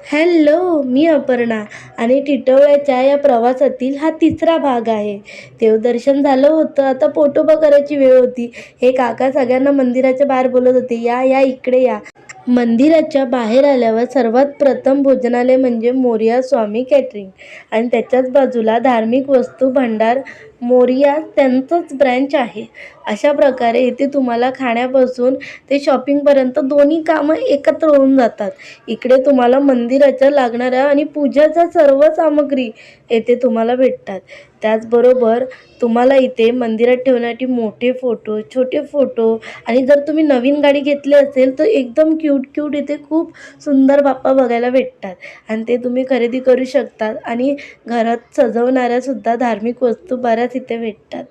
Hello, मी अपर्णा आणि टिटवळ्याच्या या प्रवासातील हा तिसरा भाग आहे. देवदर्शन झालं होतं, आता पोटोबा करायची वेळ होती. हे काका सगळ्यांना मंदिराच्या बाहेर बोलत होते, या या इकडे या. मंदिराच्या बाहेर आल्यावर सर्वात प्रथम भोजनालय म्हणजे मोरया स्वामी कॅटरिंग आणि त्याच्याच बाजूला धार्मिक वस्तू भांडार मोरया त्यांचंच ब्रँच आहे. अशा प्रकारे इथे तुम्हाला खाण्यापासून ते शॉपिंगपर्यंत दोन्ही कामं एकत्र होऊन जातात. इकडे तुम्हाला मंदिराच्या लागणाऱ्या आणि पूजाच्या सर्व सामग्री येथे तुम्हाला भेटतात. त्याचबरोबर तुम्हाला इथे मंदिरात ठेवण्यासाठी मोठे फोटो, छोटे फोटो आणि जर तुम्ही नवीन गाडी घेतली असेल तर एकदम क्यूट इथे खूप सुंदर बाप्पा बघायला भेटतात आणि ते तुम्ही खरेदी करू शकतात आणि घरात सजवणाऱ्यासुद्धा धार्मिक वस्तू बऱ्याच इथे भेटतात.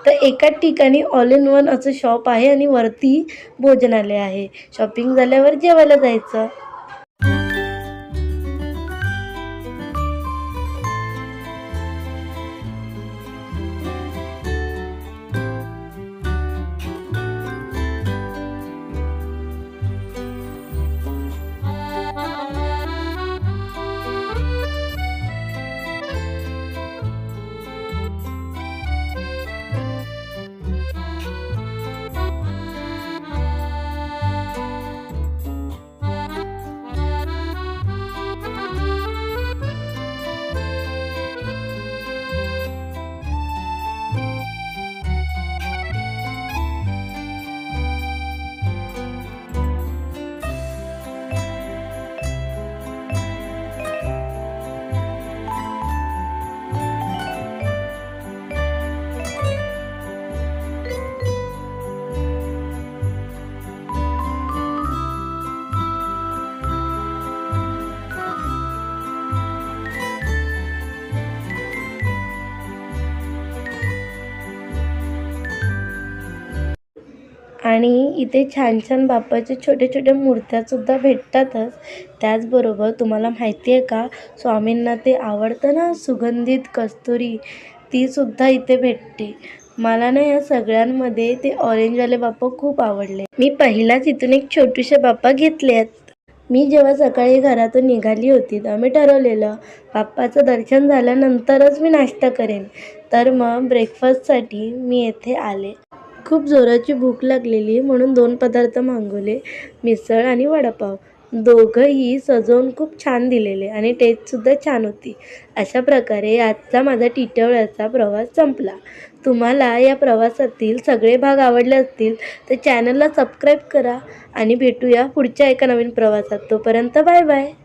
तर एकाच ठिकाणी ऑल इन वन असं शॉप आहे आणि वरती भोजनालय आहे. शॉपिंग झाल्यावर जेवायला जायचं. आणि इथे छान छान बाप्पाच्या छोट्या छोट्या मूर्त्यासुद्धा भेटतातच. त्याचबरोबर तुम्हाला माहिती आहे का, स्वामींना ते आवडतं ना सुगंधित कस्तुरी, तीसुद्धा इथे भेटते. मला ना या सगळ्यांमध्ये ते ऑरेंजवाले बाप्पा खूप आवडले. मी पहिलाच इथून एक छोटूशे बाप्पा घेतले आहेत. मी जेव्हा सकाळी घरातून निघाली होती तर मी ठरवलेलं बाप्पाचं दर्शन झाल्यानंतरच मी नाश्ता करेन. तर मग ब्रेकफास्टसाठी मी येथे आले. खूप जोराची भूक लागलेली म्हणून 2 पदार्थ मागवले, मिसळ आणि वडापाव. दोघंही सजवून खूप छान दिलेले आणि टेस्टसुद्धा छान होती. अशा प्रकारे आजचा माझा टिटवळ्याचा प्रवास संपला. तुम्हाला या प्रवासातील सगळे भाग आवडले असतील तर चॅनलला सबस्क्राईब करा आणि भेटूया पुढच्या एका नवीन प्रवासात. तोपर्यंत बाय बाय.